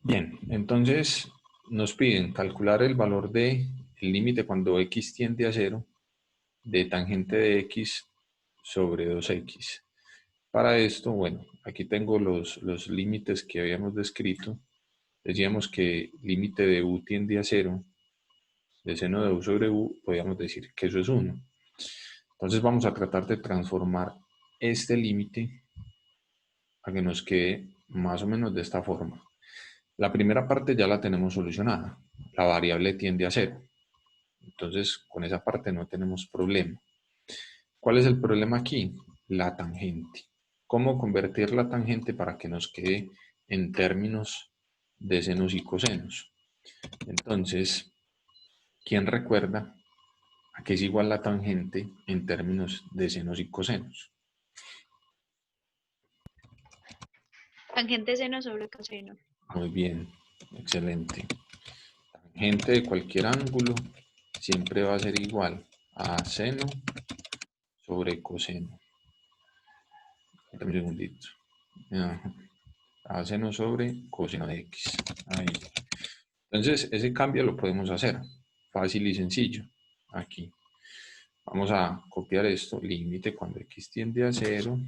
Bien, entonces nos piden calcular el valor del límite cuando x tiende a 0 de tangente de x sobre 2x. Para esto, bueno, aquí tengo los límites que habíamos descrito. Decíamos que límite de u tiende a 0, de seno de u sobre u, podríamos decir que eso es 1. Entonces vamos a tratar de transformar este límite a que nos quede más o menos de esta forma. La primera parte ya la tenemos solucionada. La variable tiende a 0. Entonces, con esa parte no tenemos problema. ¿Cuál es el problema aquí? La tangente. ¿Cómo convertir la tangente para que nos quede en términos de senos y cosenos? Entonces, ¿quién recuerda a qué es igual la tangente en términos de senos y cosenos? Tangente seno sobre coseno. Muy bien, excelente. Tangente de cualquier ángulo siempre va a ser igual a seno sobre coseno. Dame un segundito. A seno sobre coseno de x. Ahí. Entonces, ese cambio lo podemos hacer. Fácil y sencillo. Aquí. Vamos a copiar esto. Límite cuando x tiende a 0.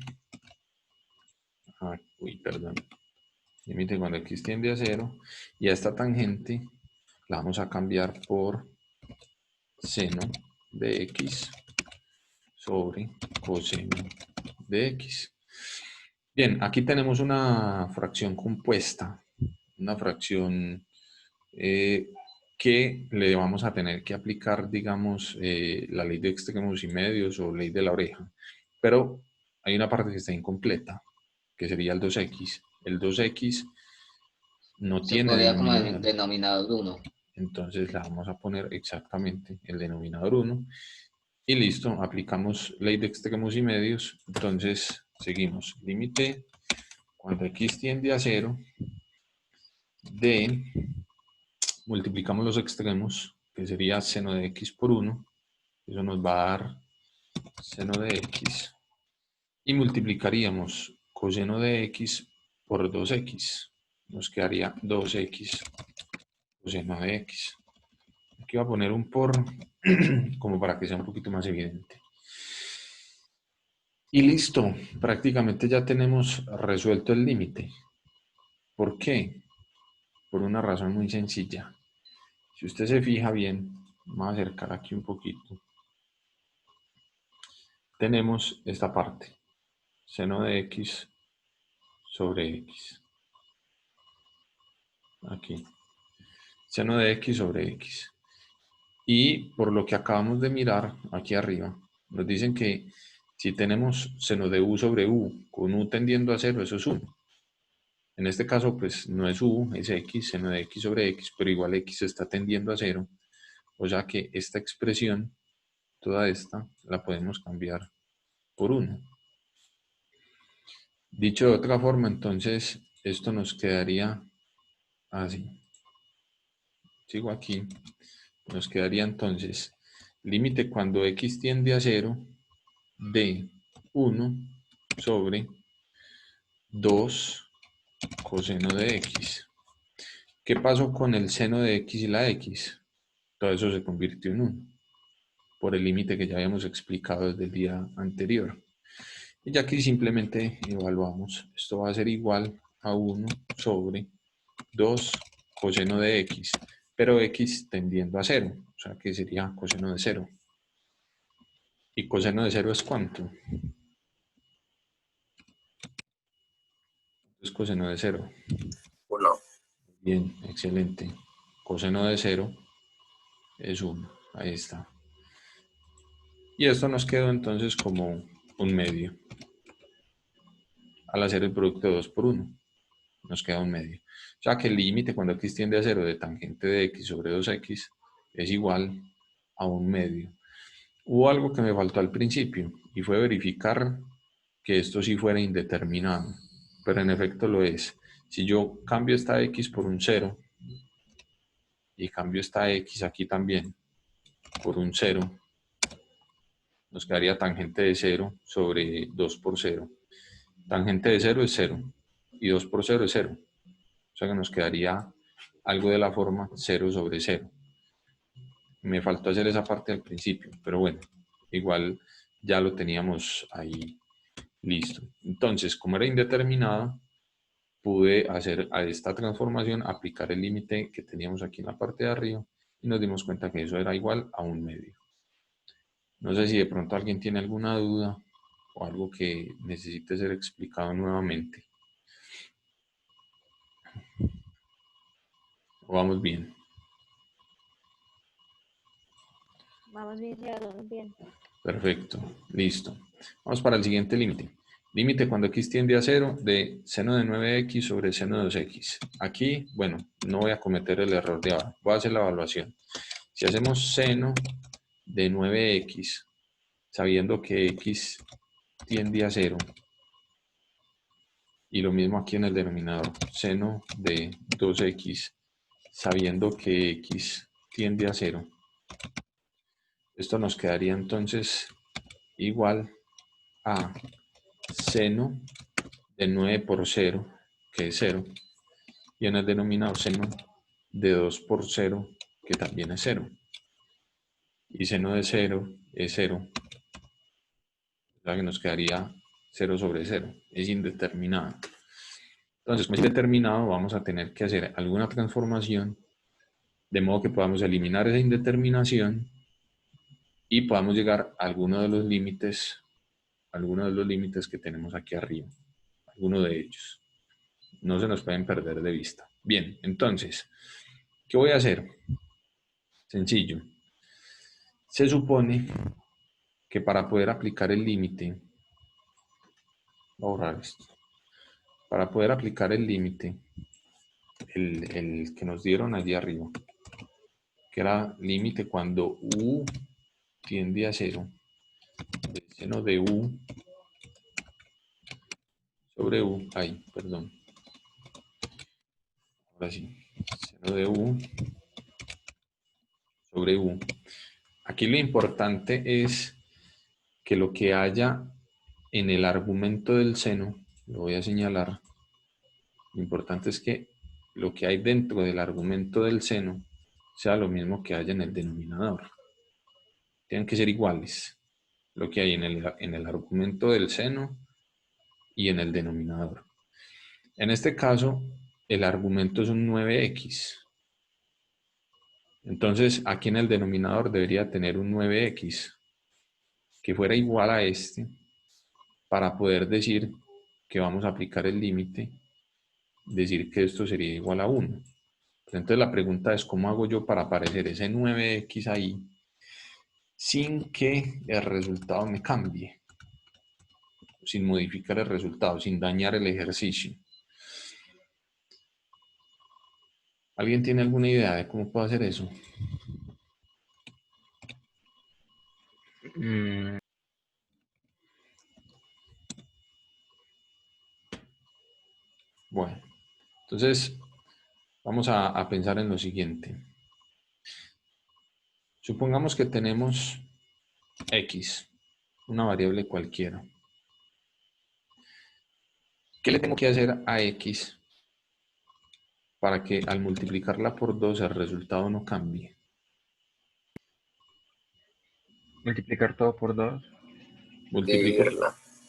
Perdón. Límite cuando x tiende a 0. Y a esta tangente la vamos a cambiar por seno de x sobre coseno de x. Bien, aquí tenemos una fracción compuesta, una fracción que le vamos a tener que aplicar, digamos, la ley de extremos y medios o ley de la oreja. Pero hay una parte que está incompleta, que sería el 2x. El 2x no Se tiene podría como denominador. denominador 1. Entonces la vamos a poner exactamente el denominador 1. Y listo, aplicamos ley de extremos y medios. Entonces seguimos. Límite cuando x tiende a 0 de, multiplicamos los extremos, que sería seno de x por 1. Eso nos va a dar seno de x. Y multiplicaríamos coseno de x por 2x. Nos quedaría 2x coseno de x. Aquí voy a poner un por como para que sea un poquito más evidente. Y listo, prácticamente ya tenemos resuelto el límite. ¿Por qué? Por una razón muy sencilla. Si usted se fija bien, vamos a acercar aquí un poquito. Tenemos esta parte, seno de x sobre x. Aquí, seno de x sobre x. Y por lo que acabamos de mirar aquí arriba, nos dicen que si tenemos seno de u sobre u con u tendiendo a 0, eso es 1. En este caso, pues no es u, es x, seno de x sobre x, pero igual x está tendiendo a 0. O sea que esta expresión, toda esta, la podemos cambiar por 1. Dicho de otra forma, entonces, esto nos quedaría así. Sigo aquí. Nos quedaría entonces, límite cuando x tiende a 0 de 1 sobre 2 coseno de x. ¿Qué pasó con el seno de x y la x? Todo eso se convirtió en 1 por el límite que ya habíamos explicado desde el día anterior. Y ya aquí simplemente evaluamos. Esto va a ser igual a 1 sobre 2 coseno de x, pero x tendiendo a 0, o sea que sería coseno de 0. ¿Y coseno de 0 es cuánto? Es coseno de 0. 1. Bien, excelente. Coseno de 0 es 1. Ahí está. Y esto nos quedó entonces como un medio. Al hacer el producto de 2 por 1, nos queda un medio. O sea que el límite cuando x tiende a 0 de tangente de x sobre 2x es igual a un medio. Hubo algo que me faltó al principio y fue verificar que esto sí fuera indeterminado, pero en efecto lo es. Si yo cambio esta x por un 0 y cambio esta x aquí también por un 0, nos quedaría tangente de 0 sobre 2 por 0. Tangente de 0 es 0 y 2 por 0 es 0. O sea que nos quedaría algo de la forma 0 sobre 0. Me faltó hacer esa parte al principio, pero bueno, igual ya lo teníamos ahí listo. Entonces, como era indeterminada, pude hacer a esta transformación, aplicar el límite que teníamos aquí en la parte de arriba y nos dimos cuenta que eso era igual a 1/2. No sé si de pronto alguien tiene alguna duda o algo que necesite ser explicado nuevamente. ¿O vamos bien? Vamos bien, ya, vamos bien. Perfecto, listo. Vamos para el siguiente límite. Límite cuando x tiende a 0 de seno de 9x sobre seno de 2x. Aquí, bueno, no voy a cometer el error de ahora. Voy a hacer la evaluación. Si hacemos seno de 9x, sabiendo que x tiende a 0, y lo mismo aquí en el denominador, seno de 2x, sabiendo que x tiende a 0, esto nos quedaría entonces igual a seno de 9 por 0, que es 0, y en el denominador seno de 2 por 0, que también es 0. Y seno de 0 es 0, o sea que nos quedaría 0 sobre 0, es indeterminado. Entonces, como es indeterminado, vamos a tener que hacer alguna transformación de modo que podamos eliminar esa indeterminación y podamos llegar a alguno de los límites que tenemos aquí arriba, alguno de ellos. No se nos pueden perder de vista. Bien, entonces, ¿qué voy a hacer? Sencillo. Se supone que para poder aplicar el límite, voy a borrar esto, para poder aplicar el límite, el que nos dieron allí arriba, que era límite cuando u tiende a 0, de seno de u sobre u, ay, perdón, ahora sí, seno de u sobre u. Aquí lo importante es que lo que haya en el argumento del seno, lo voy a señalar, lo importante es que lo que hay dentro del argumento del seno sea lo mismo que haya en el denominador. Tienen que ser iguales, lo que hay en el argumento del seno y en el denominador. En este caso, el argumento es un 9x. Entonces, aquí en el denominador debería tener un 9x que fuera igual a este para poder decir que vamos a aplicar el límite, decir que esto sería igual a 1. Entonces la pregunta es, ¿cómo hago yo para aparecer ese 9x ahí sin que el resultado me cambie? Sin modificar el resultado, sin dañar el ejercicio. ¿Alguien tiene alguna idea de cómo puedo hacer eso? Bueno, entonces vamos a pensar en lo siguiente. Supongamos que tenemos x, una variable cualquiera. ¿Qué le tengo que hacer a x para que al multiplicarla por 2 el resultado no cambie? Multiplicar todo por 2. Multiplico,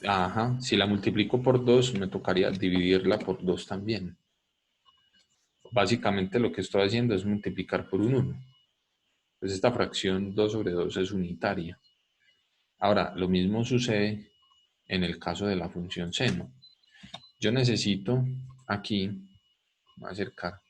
ajá, si la multiplico por 2 me tocaría dividirla por 2 también. Básicamente lo que estoy haciendo es multiplicar por un 1. Pues esta fracción 2 sobre 2 es unitaria. Ahora, lo mismo sucede en el caso de la función seno. Yo necesito aquí, voy a acercar,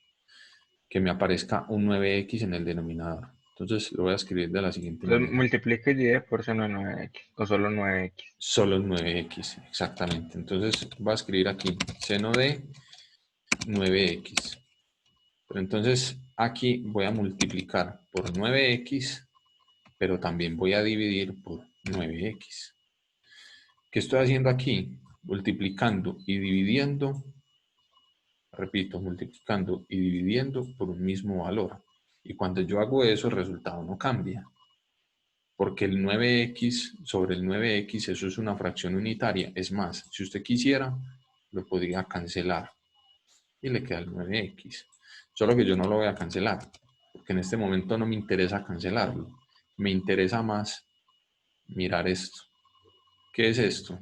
que me aparezca un 9x en el denominador. Entonces lo voy a escribir de la siguiente Entonces, manera. multiplica y divide por seno de 9x. O solo 9x. Solo el 9x, exactamente. Entonces voy a escribir aquí seno de 9x. Pero entonces aquí voy a multiplicar por 9x, pero también voy a dividir por 9x. ¿Qué estoy haciendo aquí? Multiplicando y dividiendo, repito, multiplicando y dividiendo por un mismo valor. Y cuando yo hago eso, el resultado no cambia. Porque el 9x sobre el 9x, eso es una fracción unitaria. Es más, si usted quisiera, lo podría cancelar. y le queda el 9x. Solo que yo no lo voy a cancelar, porque en este momento no me interesa cancelarlo. Me interesa más mirar esto. ¿Qué es esto?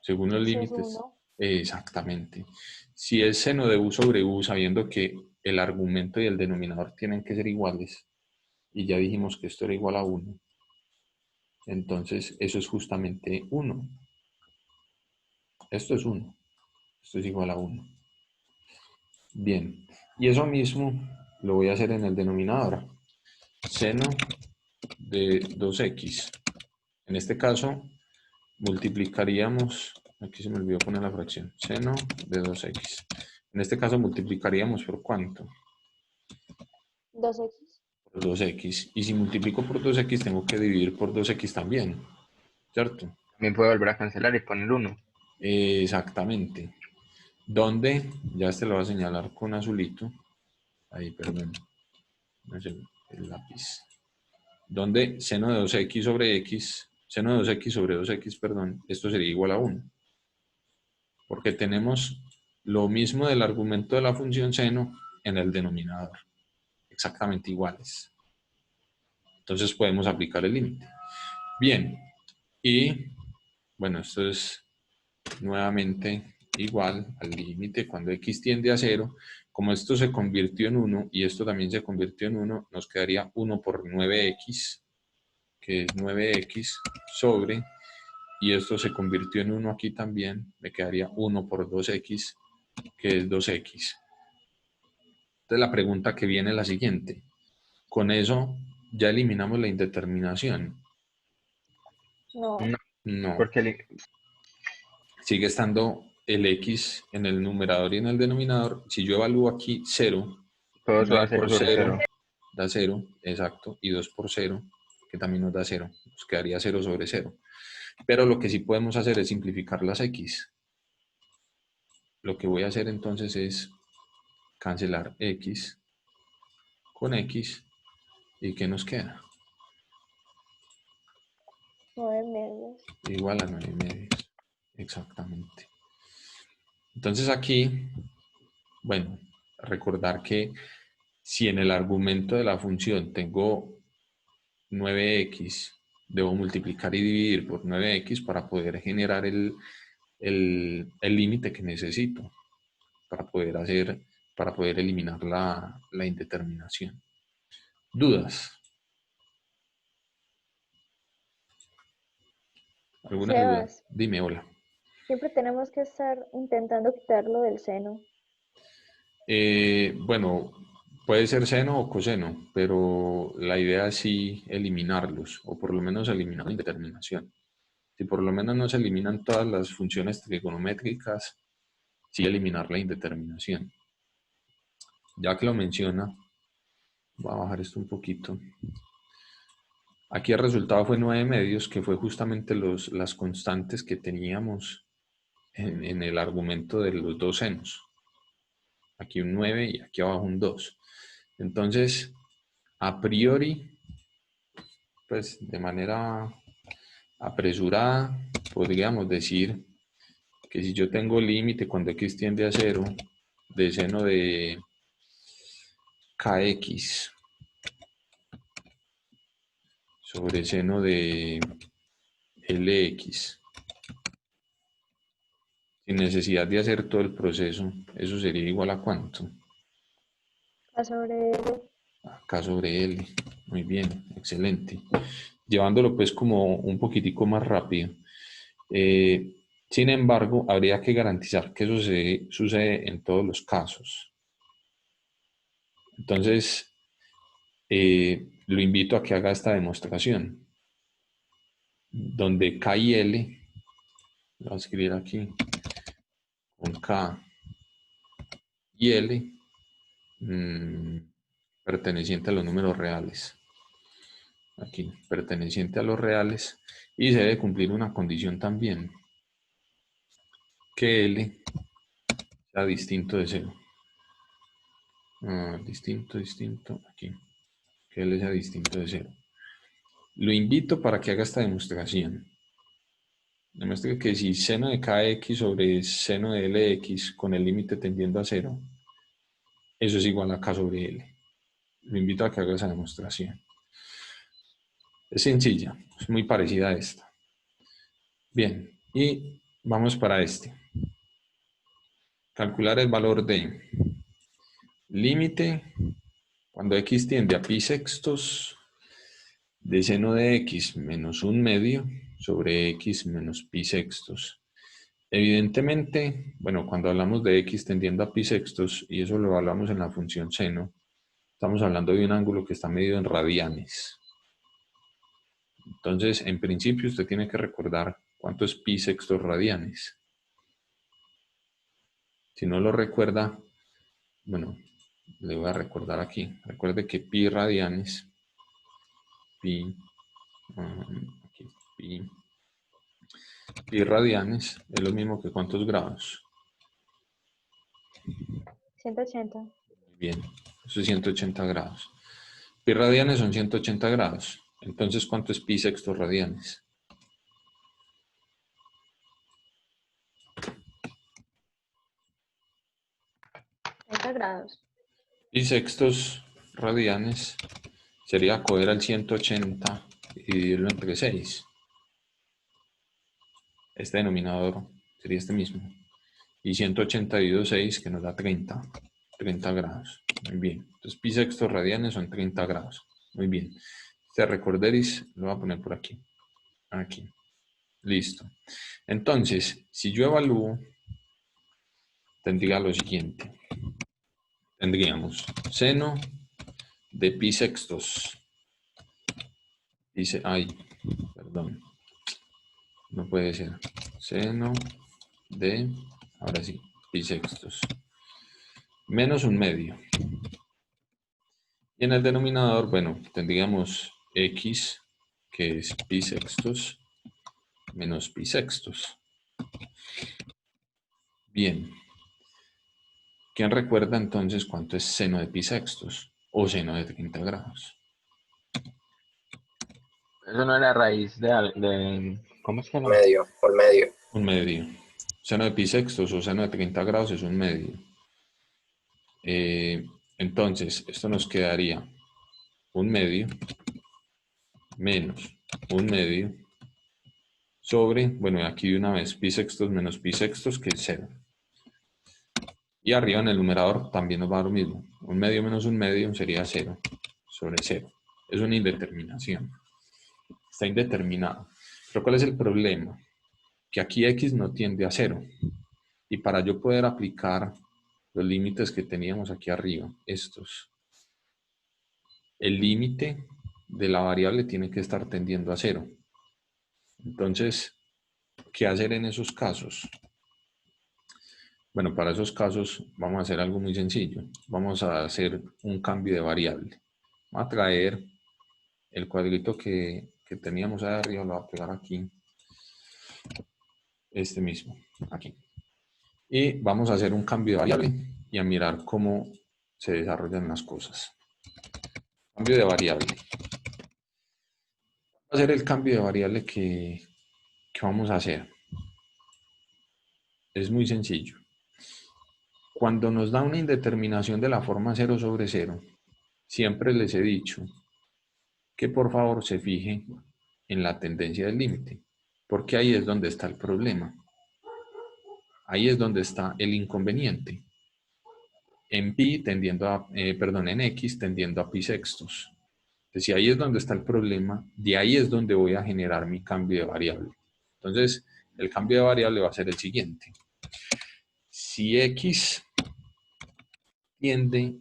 Según los Ese es límites, 1. exactamente. Si es seno de u sobre u, sabiendo que el argumento y el denominador tienen que ser iguales, y ya dijimos que esto era igual a 1, entonces eso es justamente 1. Esto es 1. Esto es igual a 1. Bien, y eso mismo lo voy a hacer en el denominador. Seno de 2x. En este caso, multiplicaríamos, aquí se me olvidó poner la fracción, seno de 2x. En este caso multiplicaríamos por ¿cuánto? 2x. Por 2x. Y si multiplico por 2x, tengo que dividir por 2x también, ¿cierto? También puedo volver a cancelar y poner 1. Exactamente. Donde, ya este lo voy a señalar con azulito, ahí, perdón, no sé, el lápiz. Donde seno de 2x sobre x, seno de 2x sobre 2x, perdón, esto sería igual a 1. Porque tenemos lo mismo del argumento de la función seno en el denominador, exactamente iguales. Entonces podemos aplicar el límite. Bien, y bueno, esto es nuevamente igual al límite cuando x tiende a 0. Como esto se convirtió en 1 y esto también se convirtió en 1, nos quedaría 1 por 9x, que es 9x, sobre, y esto se convirtió en 1 aquí también, me quedaría 1 por 2x, que es 2x. Entonces la pregunta que viene es la siguiente. Con eso ya eliminamos la indeterminación. No. No, No, porque sigue estando el x en el numerador y en el denominador. Si yo evalúo aquí 0, todo eso da 9 0 por sobre 0 0. da 0, exacto, y 2 por 0, que también nos da 0, nos quedaría 0 sobre 0. Pero lo que sí podemos hacer es simplificar las x. Lo que voy a hacer entonces es cancelar x con x, ¿y qué nos queda? 9/2. Igual a 9/2, exactamente. Entonces aquí, bueno, recordar que si en el argumento de la función tengo 9x, debo multiplicar y dividir por 9x para poder generar el límite que necesito para poder eliminar la indeterminación. ¿Dudas? ¿Alguna duda? Sebas, Dime, hola. siempre tenemos que estar intentando quitarlo del seno. Bueno, puede ser seno o coseno, pero la idea es sí eliminarlos, o por lo menos eliminar la indeterminación. Si por lo menos no se eliminan todas las funciones trigonométricas, sí eliminar la indeterminación. Ya que lo menciona, voy a bajar esto un poquito. Aquí el resultado fue 9/2, que fue justamente las constantes que teníamos en el argumento de los dos senos. Aquí un 9 y aquí abajo un 2. Entonces, a priori, pues de manera apresurada, podríamos decir que si yo tengo límite cuando x tiende a 0 de seno de kx sobre seno de lx, sin necesidad de hacer todo el proceso, eso sería igual a ¿cuánto? A sobre L. K sobre L. Muy bien, excelente. Llevándolo pues como un poquitico más rápido. Sin embargo, habría que garantizar que eso sucede en todos los casos. Entonces, lo invito a que haga esta demostración, donde K y L, lo voy a escribir aquí, con K y L, perteneciente a los números reales. Aquí, perteneciente a los reales, y se debe cumplir una condición también, que L sea distinto de 0. Distinto, aquí, que L sea distinto de 0. Lo invito para que haga esta demostración. Demuestre que si seno de kx sobre seno de lx con el límite tendiendo a 0, eso es igual a k sobre l. Lo invito a que haga esa demostración. Es sencilla, es muy parecida a esta. Bien, y vamos para este. Calcular el valor de límite cuando x tiende a pi sextos de seno de x menos 1/2 sobre x menos pi sextos. Evidentemente, bueno, cuando hablamos de x tendiendo a pi sextos, y eso lo evaluamos en la función seno, estamos hablando de un ángulo que está medido en radianes. Entonces, en principio, usted tiene que recordar cuánto es pi sextos radianes. Si no lo recuerda, bueno, le voy a recordar aquí. Recuerde que pi radianes, aquí, pi radianes es lo mismo que ¿cuántos grados? 180. Bien, eso es 180 grados. Pi radianes son 180 grados. Entonces, ¿cuánto es pi sextos radianes? 30 grados. Pi sextos radianes sería coger al 180 y dividirlo entre 6. Este denominador sería este mismo. Y 180 dividido 6, que nos da 30. 30 grados. Muy bien. Entonces, pi sextos radianes son 30 grados. Muy bien. Este recorderis lo voy a poner por aquí. Aquí. Listo. Entonces, si yo evalúo, tendría lo siguiente. Tendríamos seno de pi sextos. Dice, ay, perdón. No puede ser. Seno de, ahora sí, pi sextos. Menos 1/2. Y en el denominador, bueno, tendríamos x, que es pi sextos, menos pi sextos. Bien. ¿Quién recuerda entonces cuánto es seno de pi sextos? O seno de 30 grados. Eso no era raíz de ¿cómo es que no? Medio, por medio. 1/2. Seno de pi sextos o seno de 30 grados es 1/2. Entonces, esto nos quedaría 1/2 menos 1/2 sobre, bueno, aquí de una vez, pi sextos menos pi sextos, que es 0. Y arriba en el numerador también nos va a dar lo mismo. 1/2 menos 1/2 sería 0 sobre 0. Es una indeterminación. Está indeterminado. Pero ¿cuál es el problema? Que aquí x no tiende a 0. Y para yo poder aplicar los límites que teníamos aquí arriba, estos, el límite de la variable tiene que estar tendiendo a 0. Entonces, ¿qué hacer en esos casos? Bueno, para esos casos vamos a hacer algo muy sencillo. Vamos a hacer un cambio de variable. Vamos a traer el cuadrito que teníamos ahí arriba, lo voy a pegar aquí. Este mismo, aquí. Y vamos a hacer un cambio de variable y a mirar cómo se desarrollan las cosas. Cambio de variable. Va a ser el cambio de variable que vamos a hacer. Es muy sencillo. Cuando nos da una indeterminación de la forma 0 sobre 0, siempre les he dicho que por favor se fije en la tendencia del límite, porque ahí es donde está el problema. Ahí es donde está el inconveniente. En pi tendiendo a, en x tendiendo a pi sextos. Entonces, si ahí es donde está el problema, de ahí es donde voy a generar mi cambio de variable. Entonces, el cambio de variable va a ser el siguiente. Si x tiende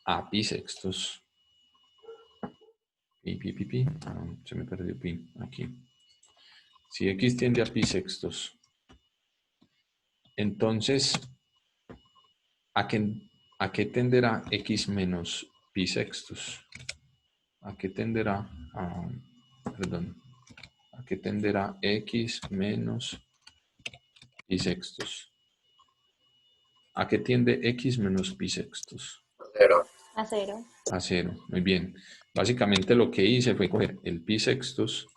a pi sextos, se me perdió pi, aquí. Si x tiende a pi sextos, entonces, ¿a qué tenderá x menos pi sextos? ¿A qué tenderá? ¿A qué tenderá x menos pi sextos? ¿A qué tiende x menos pi sextos? Cero. A 0. A 0. Muy bien. Básicamente lo que hice fue coger el pi sextos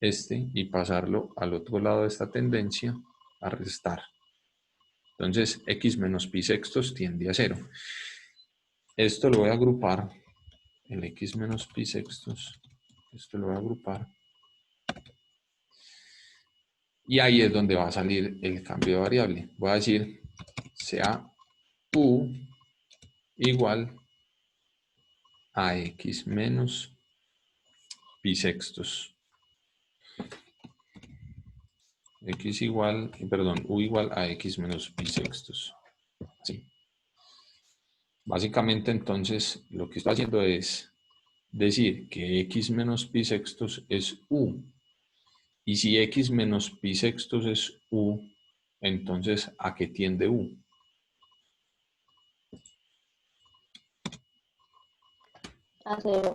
y pasarlo al otro lado de esta tendencia a restar. Entonces, x menos pi sextos tiende a 0. Esto lo voy a agrupar, el x menos pi sextos, esto lo voy a agrupar. Y ahí es donde va a salir el cambio de variable. Voy a decir, sea u igual a x menos pi sextos. X igual, perdón, u igual a x menos pi sextos. Así. Básicamente, entonces, lo que estoy haciendo es decir que x menos pi sextos es u. Y si x menos pi sextos es u, entonces, ¿a qué tiende u? A 0.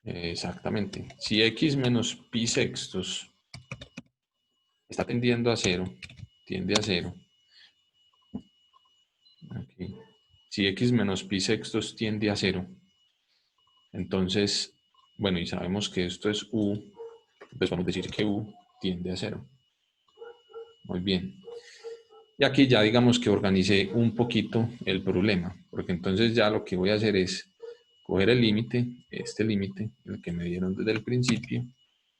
Exactamente. Si x menos pi sextos está tendiendo a 0, tiende a 0. Aquí. Si x menos pi sextos tiende a 0, entonces, bueno, y sabemos que esto es u, pues vamos a decir que u tiende a 0. Muy bien. Y aquí ya digamos que organicé un poquito el problema, porque entonces ya lo que voy a hacer es coger el límite, este límite, el que me dieron desde el principio,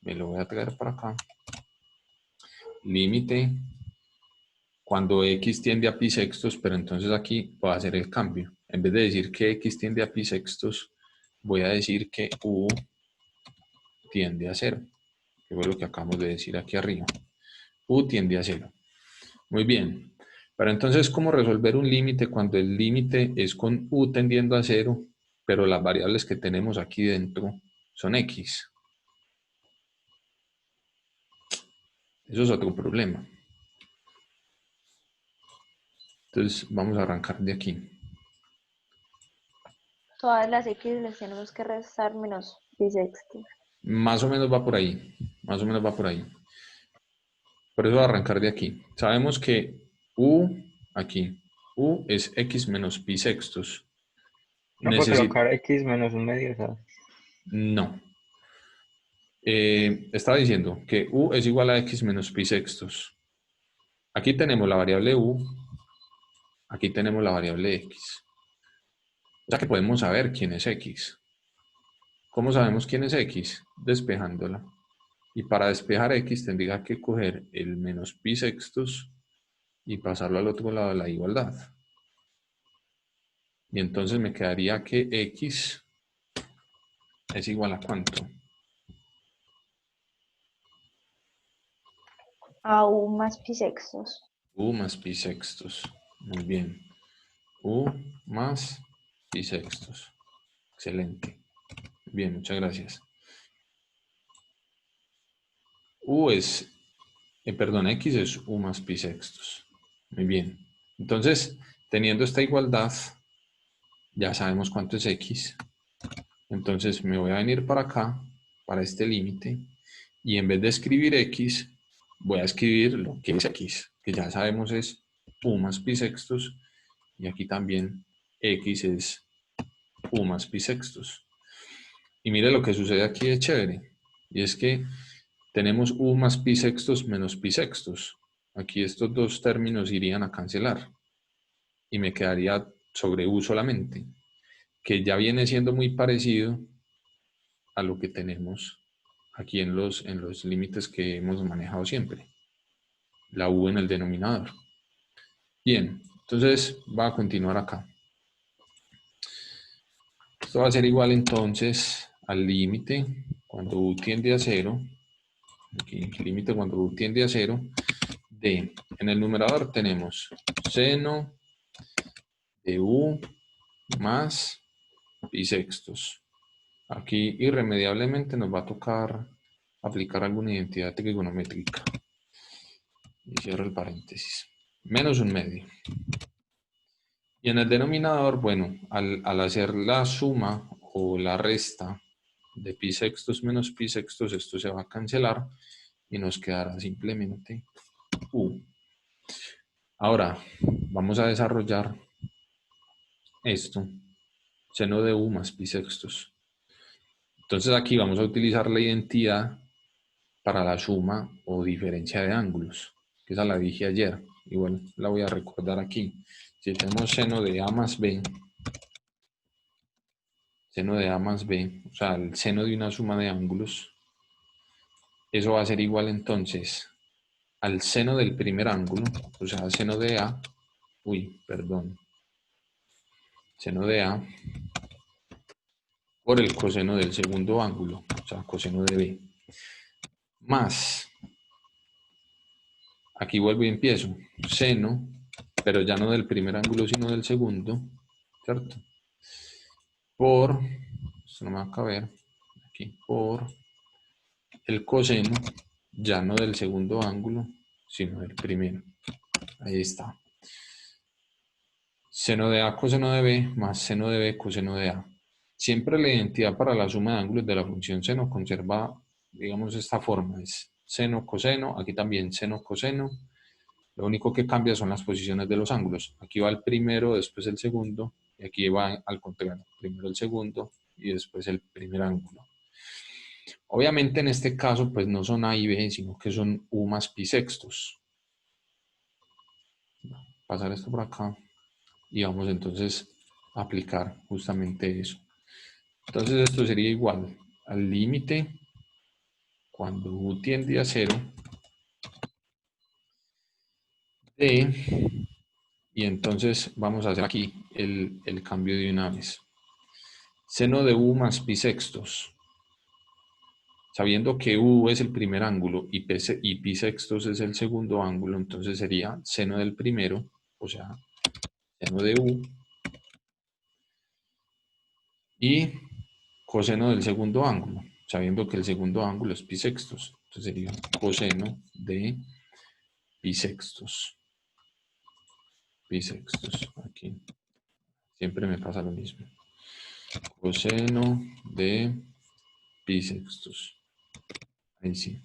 me lo voy a traer para acá. Límite cuando x tiende a pi sextos, pero entonces aquí voy a hacer el cambio. En vez de decir que x tiende a pi sextos, voy a decir que u tiende a 0, que fue lo que acabamos de decir aquí arriba. U tiende a 0. Muy bien. Pero entonces, ¿cómo resolver un límite cuando el límite es con u tendiendo a 0, pero las variables que tenemos aquí dentro son x? Eso es otro problema. Entonces, vamos a arrancar de aquí. Todas las x les tenemos que restar menos pi sextos. Más o menos va por ahí. Más o menos va por ahí. Por eso voy a arrancar de aquí. Sabemos que u, aquí, u es x menos pi sextos. No puedo Necesito... colocar x menos un medio, ¿sabes? No. Estaba diciendo que u es igual a x menos pi sextos. Aquí tenemos la variable u, aquí tenemos la variable x. O sea que podemos saber quién es x. ¿Cómo sabemos quién es x? Despejándola. Y para despejar x tendría que coger el menos pi sextos y pasarlo al otro lado de la igualdad. Y entonces me quedaría que x es igual a ¿cuánto? A u más pi sextos. U más pi sextos. Muy bien. U más pi sextos. Excelente. Bien, muchas gracias. U es, perdón, x es u más pi sextos. Muy bien. Entonces, teniendo esta igualdad, ya sabemos cuánto es x. Entonces me voy a venir para acá, para este límite, y en vez de escribir x, voy a escribir lo que es x, que ya sabemos es u más pi sextos, y aquí también x es u más pi sextos. Y mire lo que sucede aquí de chévere, y es que tenemos u más pi sextos menos pi sextos. Aquí estos dos términos irían a cancelar, y me quedaría sobre u solamente, que ya viene siendo muy parecido a lo que tenemos aquí en los límites que hemos manejado siempre. La u en el denominador. Bien, entonces va a continuar acá. Esto va a ser igual entonces al límite cuando u tiende a 0. Aquí, límite cuando u tiende a 0 de, en el numerador tenemos seno de u más pi sextos. Aquí irremediablemente nos va a tocar aplicar alguna identidad trigonométrica. Y cierro el paréntesis. Menos un medio. Y en el denominador, bueno, al hacer la suma o la resta de pi sextos menos pi sextos, esto se va a cancelar y nos quedará simplemente u. Ahora, vamos a desarrollar esto, seno de u más pi sextos. Entonces aquí vamos a utilizar la identidad para la suma o diferencia de ángulos, que esa la dije ayer, igual la voy a recordar aquí. Si tenemos seno de A más B, seno de A más B, o sea, el seno de una suma de ángulos, eso va a ser igual entonces al seno del primer ángulo, o sea, seno de A, seno de A por el coseno del segundo ángulo, o sea, coseno de B, más, aquí vuelvo y empiezo, seno, pero ya no del primer ángulo, sino del segundo, ¿cierto? Por, esto no me va a caber, aquí, por el coseno, ya no del segundo ángulo, sino del primero. Ahí está. Seno de A coseno de B más seno de B coseno de A. Siempre la identidad para la suma de ángulos de la función seno conserva, digamos, esta forma. Es seno, coseno, aquí también seno, coseno. Lo único que cambia son las posiciones de los ángulos. Aquí va el primero, después el segundo, y aquí va al contrario. Primero el segundo y después el primer ángulo. Obviamente en este caso pues no son A y B, sino que son U más pi sextos. Pasar esto por acá y vamos entonces a aplicar justamente eso. Entonces esto sería igual al límite cuando U tiende a 0 de, y entonces vamos a hacer aquí el cambio de una vez. Seno de U más pi sextos. Sabiendo que U es el primer ángulo y pi sextos es el segundo ángulo, entonces sería seno del primero, o sea, seno de U, y coseno del segundo ángulo, sabiendo que el segundo ángulo es pi sextos. Entonces sería coseno de pi sextos. Pi sextos, aquí. Siempre me pasa lo mismo. Coseno de pi sextos. Ahí sí.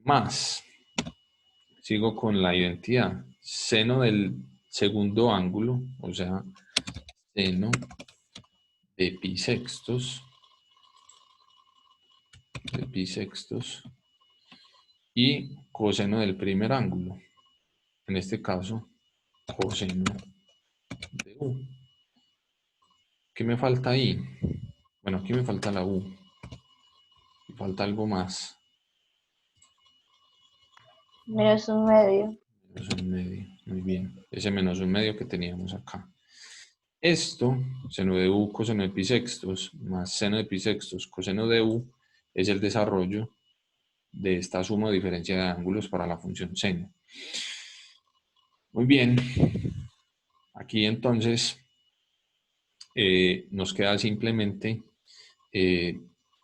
Más, sigo con la identidad. Seno del segundo ángulo, o sea, seno de pi sextos, y coseno del primer ángulo, en este caso coseno de U. ¿Qué me falta ahí? Bueno, aquí me falta la U, me falta algo más. Menos un medio. Menos un medio, muy bien, ese menos un medio que teníamos acá. Esto, seno de U coseno de pi sextos más seno de pi sextos coseno de U, es el desarrollo de esta suma o diferencia de ángulos para la función seno. Muy bien, aquí entonces nos queda simplemente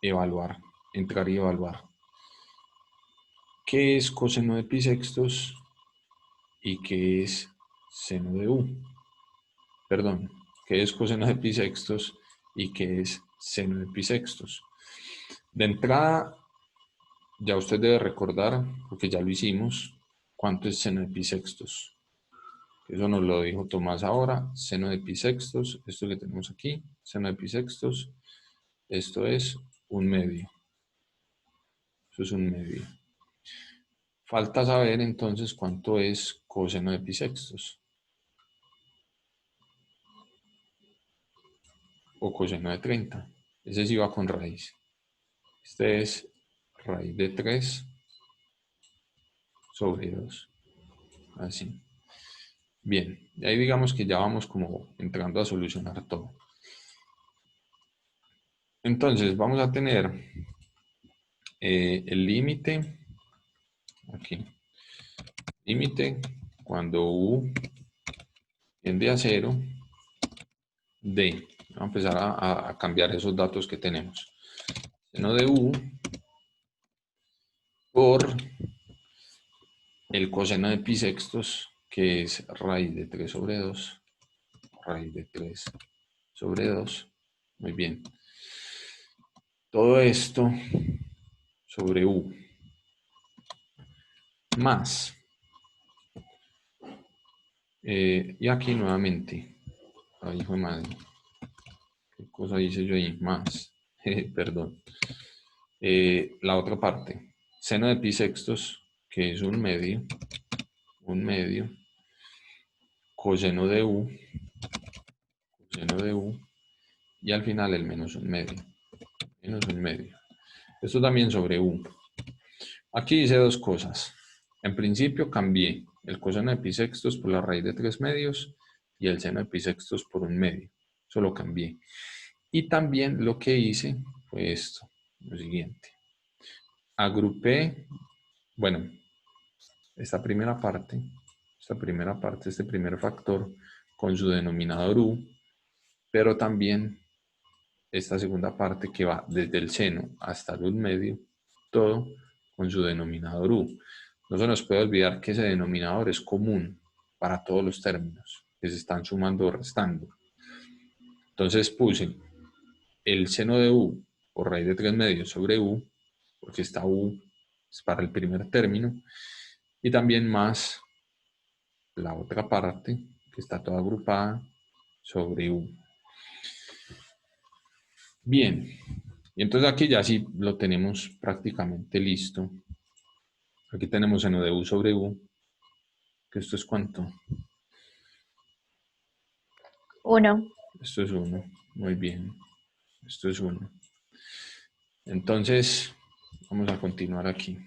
evaluar, entrar y evaluar. ¿Qué es coseno de pi sextos y qué es seno de U? Perdón, ¿qué es coseno de pi sextos y qué es seno de pi sextos? De entrada, ya usted debe recordar, porque ya lo hicimos, cuánto es seno de pi sextos. Eso nos lo dijo Tomás ahora, seno de pi sextos, esto que tenemos aquí, seno de pi sextos, esto es un medio. Eso es un medio. Falta saber entonces cuánto es coseno de pi sextos. O coseno de 30. Ese sí va con raíz. Este es raíz de 3 sobre 2. Así. Bien, y ahí digamos que ya vamos como entrando a solucionar todo. Entonces vamos a tener el límite, aquí, límite cuando U tiende a 0 de, vamos a empezar a cambiar esos datos que tenemos. Seno de U por el coseno de pi sextos, que es raíz de 3 sobre 2, raíz de 3 sobre 2, muy bien. Todo esto sobre U, más, y aquí nuevamente, ahí fue madre, ¿qué cosa hice yo ahí? Más, perdón, la otra parte, seno de pi sextos, que es un medio, coseno de u, y al final el menos un medio, Esto también sobre u. Aquí hice dos cosas. En principio cambié el coseno de pi sextos por la raíz de 3 medios y el seno de pi sextos por un medio. Eso lo cambié. Y también lo que hice fue esto, lo siguiente. Agrupé, bueno, esta primera parte, este primer factor con su denominador u, pero también esta segunda parte que va desde el seno hasta el 1 medio, todo con su denominador u. No se nos puede olvidar que ese denominador es común para todos los términos que se están sumando o restando. Entonces puse el seno de u por raíz de 3 medios sobre u, porque esta u es para el primer término, y también más la otra parte que está toda agrupada sobre u. Bien, y entonces aquí ya sí lo tenemos prácticamente listo. Aquí tenemos seno de u sobre u, que esto es ¿cuánto? 1. Esto es 1, muy bien, esto es 1. Entonces, vamos a continuar aquí,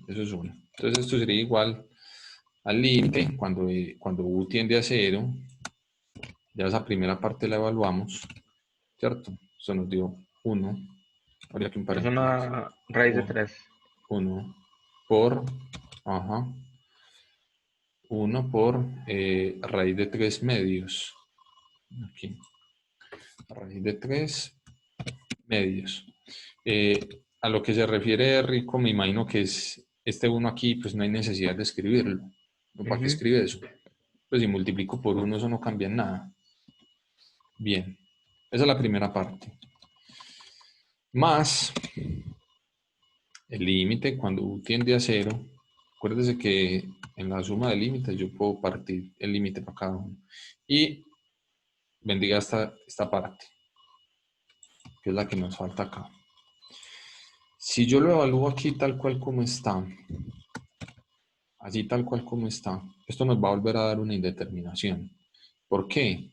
eso es 1. Entonces esto sería igual al límite, cuando u tiende a 0, ya esa primera parte la evaluamos, ¿cierto? Eso nos dio 1, habría que un Es paréntesis, una raíz de 1, 3. 1 por, ajá, 1 por raíz de 3 medios, aquí, raíz de 3 medios. A lo que se refiere Rico, me imagino que es este 1 aquí, pues no hay necesidad de escribirlo. ¿Para qué escribe eso? Pues si multiplico por 1, eso no cambia en nada. Bien, esa es la primera parte. Más el límite cuando u tiende a 0. Acuérdese que en la suma de límites yo puedo partir el límite para cada uno. Y bendiga esta parte, que es la que nos falta acá. Si yo lo evalúo aquí tal cual como está, así tal cual como está, esto nos va a volver a dar una indeterminación. ¿Por qué?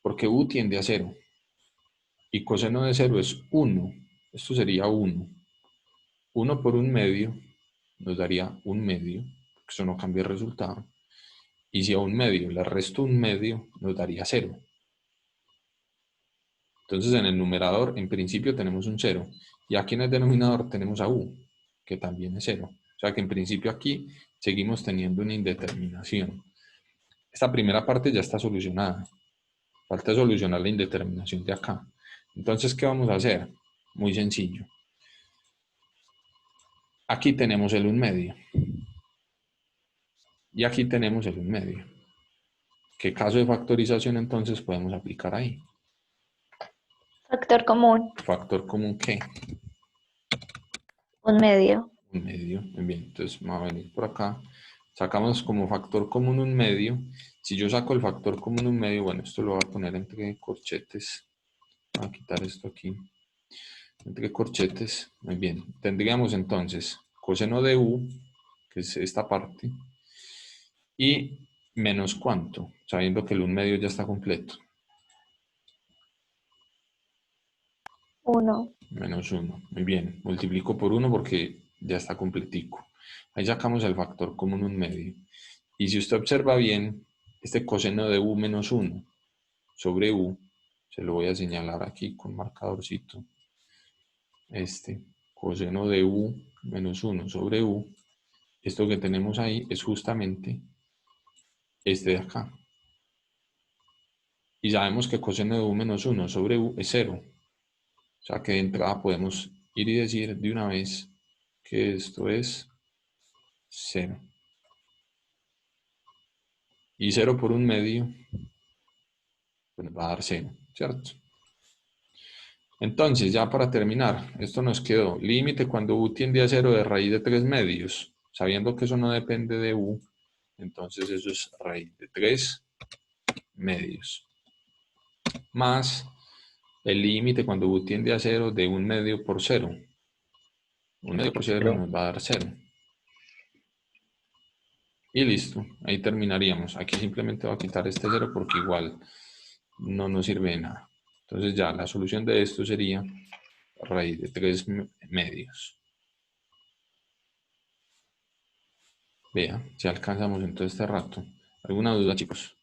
Porque u tiende a 0 y coseno de 0 es 1. Esto sería 1. 1 por un medio nos daría un medio, porque eso no cambia el resultado. Y si a un medio le resto un medio, nos daría 0. Entonces en el numerador, en principio, tenemos un 0. Y aquí en el denominador tenemos a u, que también es 0. O sea que en principio aquí seguimos teniendo una indeterminación. Esta primera parte ya está solucionada. Falta solucionar la indeterminación de acá. Entonces, ¿qué vamos a hacer? Muy sencillo. Aquí tenemos el 1 medio. Y aquí tenemos el 1 medio. ¿Qué caso de factorización entonces podemos aplicar ahí? Factor común. ¿Factor común qué? 1 medio. 1 medio. Muy bien, entonces vamos a venir por acá. Sacamos como factor común 1 medio. Si yo saco el factor común 1 medio, bueno, esto lo voy a poner entre corchetes. Voy a quitar esto aquí. Entre corchetes. Muy bien. Tendríamos entonces coseno de u, que es esta parte, y menos cuánto, sabiendo que el 1 medio ya está completo. 1. Menos 1. Muy bien. Multiplico por 1 porque ya está completico. Ahí sacamos el factor común 1 medio. Y si usted observa bien, este coseno de u menos 1 sobre u, se lo voy a señalar aquí con marcadorcito. Este coseno de u menos 1 sobre u, esto que tenemos ahí es justamente este de acá. Y sabemos que coseno de u menos 1 sobre u es 0. O sea que de entrada podemos ir y decir de una vez que esto es 0. Y 0 por 1 medio, pues nos va a dar 0, ¿cierto? Entonces, ya para terminar, esto nos quedó límite cuando u tiende a 0 de raíz de 3 medios. Sabiendo que eso no depende de u, entonces eso es raíz de 3 medios. Más el límite cuando u tiende a 0 de 1 medio por 0. Un medio por 0 Pero- nos va a dar 0. Y listo, ahí terminaríamos. Aquí simplemente voy a quitar este 0 porque igual no nos sirve de nada. Entonces ya la solución de esto sería raíz de 3 medios. Vea, si alcanzamos en todo este rato. ¿Alguna duda, chicos?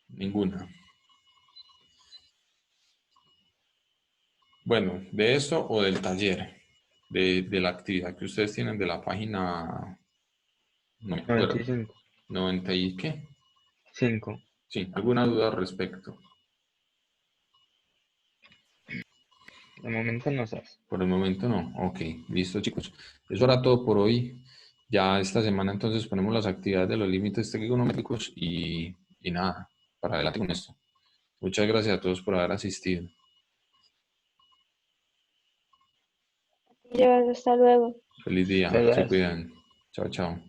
Ninguna. Bueno, de esto o del taller, de la actividad que ustedes tienen de la página, no me acuerdo, 95. 90 y qué. 5. Sí, ¿alguna duda al respecto? De momento no sabes. Por el momento no. Ok, listo, chicos. Eso era todo por hoy. Ya esta semana entonces ponemos las actividades de los límites trigonométricos y nada, para adelante con esto. Muchas gracias a todos por haber asistido. Llevas, hasta luego. Feliz día, Te se das. cuidan. Chao, chao.